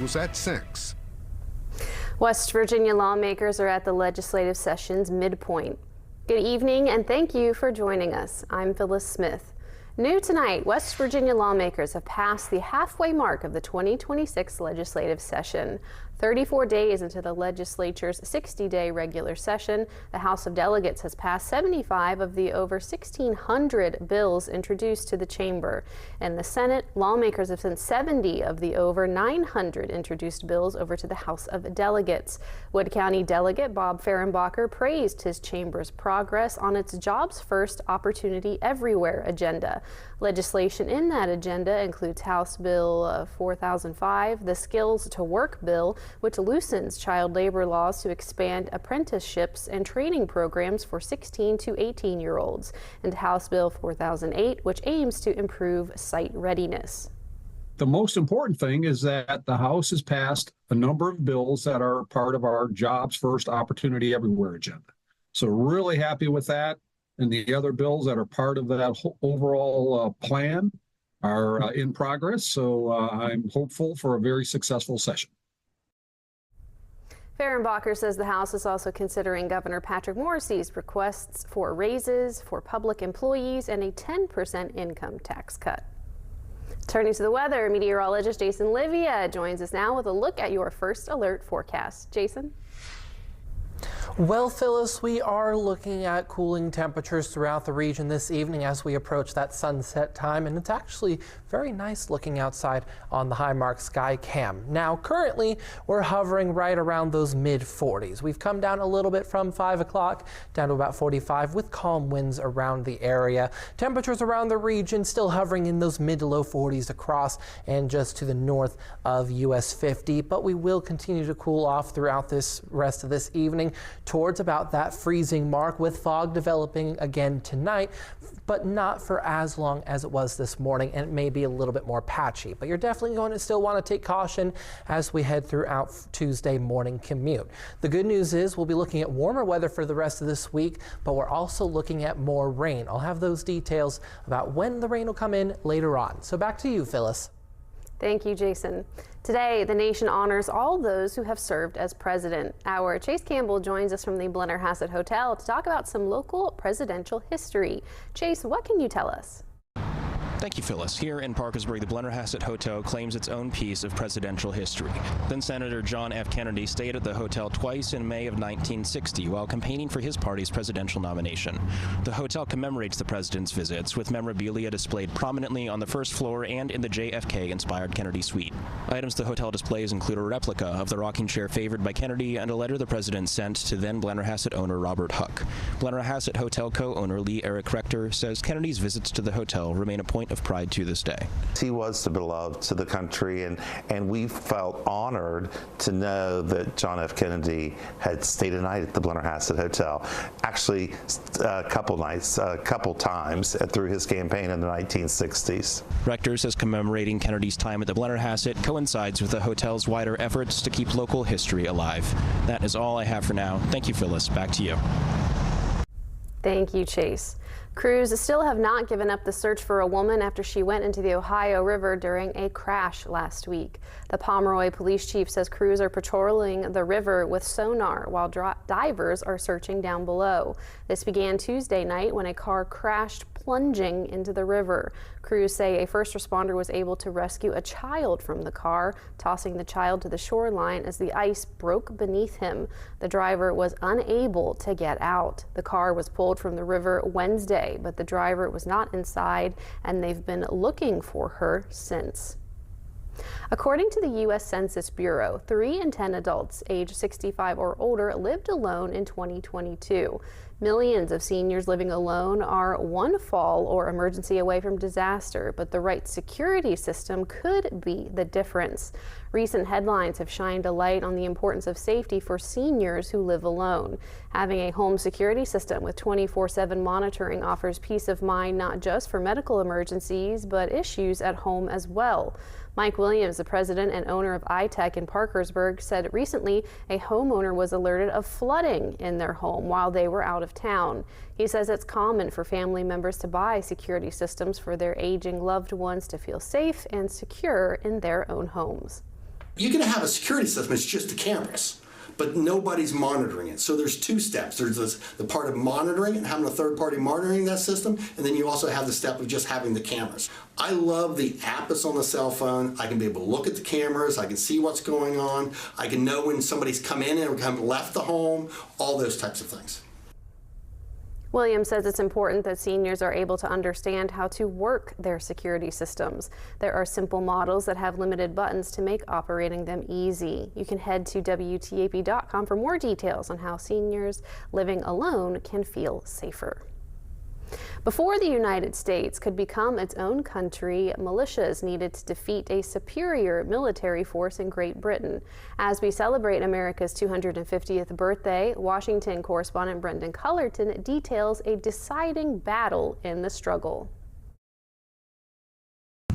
was at 6. West Virginia lawmakers are at the legislative session's midpoint. Good evening and thank you for joining us. I'm Phyllis Smith. New tonight, West Virginia lawmakers have passed the halfway mark of the 2026 legislative session. 34 days into the legislature's 60-day regular session, the House of Delegates has passed 75 of the over 1,600 bills introduced to the chamber. In the Senate, lawmakers have sent 70 of the over 900 introduced bills over to the House of Delegates. Wood County Delegate Bob Fehrenbacher praised his chamber's progress on its Jobs First, Opportunity Everywhere agenda. Legislation in that agenda includes House Bill 4005, the Skills to Work bill, which loosens child labor laws to expand apprenticeships and training programs for 16 to 18-year-olds, and House Bill 4008, which aims to improve site readiness. The most important thing is that the House has passed a number of bills that are part of our Jobs First, Opportunity Everywhere agenda. So really happy with that. And the other bills that are part of that overall plan are in progress. So I'm hopeful for a very successful session. Fehrenbacher says the House is also considering Governor Patrick Morrisey's requests for raises for public employees and a 10% income tax cut. Turning to the weather, meteorologist Jason Livia joins us now with a look at your first alert forecast. Jason? Well, Phyllis, we are looking at cooling temperatures throughout the region this evening as we approach that sunset time, and it's actually very nice looking outside on the Highmark Sky Cam. Now, currently, we're hovering right around those mid-40s. We've come down a little bit from 5 o'clock down to about 45 with calm winds around the area. Temperatures around the region still hovering in those mid to low 40s across and just to the north of US 50, but we will continue to cool off throughout this rest of this evening towards about that freezing mark, with fog developing again tonight, but not for as long as it was this morning, and it may be a little bit more patchy. But you're definitely going to still want to take caution as we head throughout Tuesday morning commute. The good news is we'll be looking at warmer weather for the rest of this week, but we're also looking at more rain. I'll have those details about when the rain will come in later on. So back to you, Phyllis. Thank you, Jason. Today, the nation honors all those who have served as president. Our Chase Campbell joins us from the Blennerhassett Hotel to talk about some local presidential history. Chase, what can you tell us? Thank you, Phyllis. Here in Parkersburg, the Blennerhassett Hotel claims its own piece of presidential history. Then Senator John F. Kennedy stayed at the hotel twice in May of 1960 while campaigning for his party's presidential nomination. The hotel commemorates the president's visits with memorabilia displayed prominently on the first floor and in the JFK-inspired Kennedy suite. Items the hotel displays include a replica of the rocking chair favored by Kennedy and a letter the president sent to then Blennerhassett owner Robert Huck. Blennerhassett Hotel co-owner Lee Eric Rector says Kennedy's visits to the hotel remain a point of pride to this day. He was the beloved to the country, and we felt honored to know that John F. Kennedy had stayed a night at the Blennerhassett Hotel. Actually, a couple times through his campaign in the 1960s. Rector says commemorating Kennedy's time at the Blennerhassett coincides with the hotel's wider efforts to keep local history alive. That is all I have for now. Thank you, Phyllis. Back to you. Thank you, Chase. Crews still have not given up the search for a woman after she went into the Ohio River during a crash last week. The Pomeroy police chief says crews are patrolling the river with sonar while divers are searching down below. This began Tuesday night when a car crashed plunging into the river. Crews say a first responder was able to rescue a child from the car, tossing the child to the shoreline as the ice broke beneath him. The driver was unable to get out. The car was pulled from the river Wednesday, but the driver was not inside, and they've been looking for her since. According to the U.S. Census Bureau, 3 in 10 adults age 65 or older lived alone in 2022. Millions of seniors living alone are one fall or emergency away from disaster, but the right security system could be the difference. Recent headlines have shined a light on the importance of safety for seniors who live alone. Having a home security system with 24/7 monitoring offers peace of mind not just for medical emergencies, but issues at home as well. Mike Williams, the president and owner of iTech in Parkersburg, said recently a homeowner was alerted of flooding in their home while they were out of town. He says it's common for family members to buy security systems for their aging loved ones to feel safe and secure in their own homes. You can have a security system, it's just the cameras, but nobody's monitoring it. So there's two steps. There's the part of monitoring and having a third party monitoring that system, and then you also have the step of just having the cameras. I love the app that's on the cell phone. I can be able to look at the cameras, I can see what's going on, I can know when somebody's come in and left the home, all those types of things. Williams says it's important that seniors are able to understand how to work their security systems. There are simple models that have limited buttons to make operating them easy. You can head to WTAP.com for more details on how seniors living alone can feel safer. Before the United States could become its own country, militias needed to defeat a superior military force in Great Britain. As we celebrate America's 250th birthday, Washington correspondent Brendan Cullerton details a deciding battle in the struggle.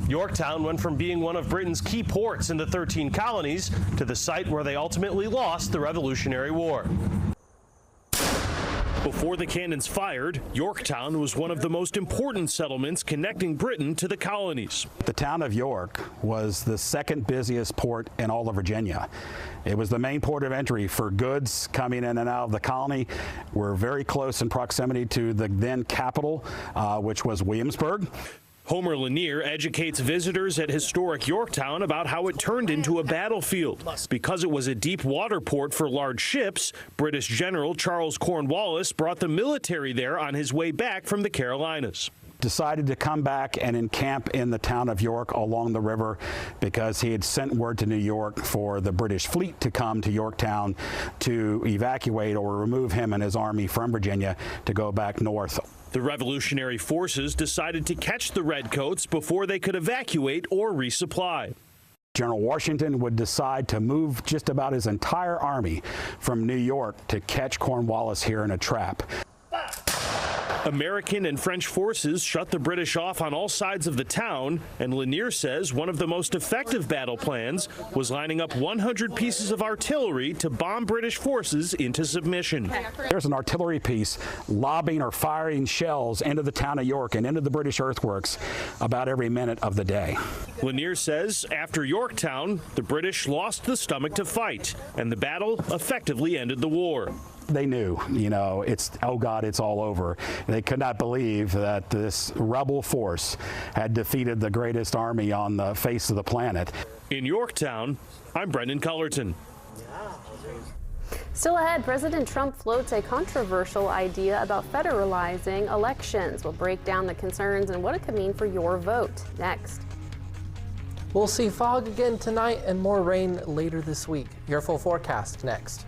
Yorktown went from being one of Britain's key ports in the 13 colonies to the site where they ultimately lost the Revolutionary War. Before the cannons fired, Yorktown was one of the most important settlements connecting Britain to the colonies. The town of York was the second busiest port in all of Virginia. It was the main port of entry for goods coming in and out of the colony. We're very close in proximity to the then capital, which was Williamsburg. Homer Lanier educates visitors at historic Yorktown about how it turned into a battlefield. Because it was a deep water port for large ships, British General Charles Cornwallis brought the military there on his way back from the Carolinas. Decided to come back and encamp in the town of York along the river because he had sent word to New York for the British fleet to come to Yorktown to evacuate or remove him and his army from Virginia to go back north. The revolutionary forces decided to catch the redcoats before they could evacuate or resupply. General Washington would decide to move just about his entire army from New York to catch Cornwallis here in a trap. American and French forces shut the British off on all sides of the town, and Lanier says one of the most effective battle plans was lining up 100 pieces of artillery to bomb British forces into submission. There's an artillery piece lobbing or firing shells into the town of York and into the British earthworks about every minute of the day. Lanier says after Yorktown, the British lost the stomach to fight, and the battle effectively ended the war. They knew, it's, oh God, it's all over. They could not believe that this rebel force had defeated the greatest army on the face of the planet. In Yorktown, I'm Brendan Cullerton. Still ahead, President Trump floats a controversial idea about federalizing elections. We'll break down the concerns and what it could mean for your vote. Next. We'll see fog again tonight and more rain later this week. Your full forecast next.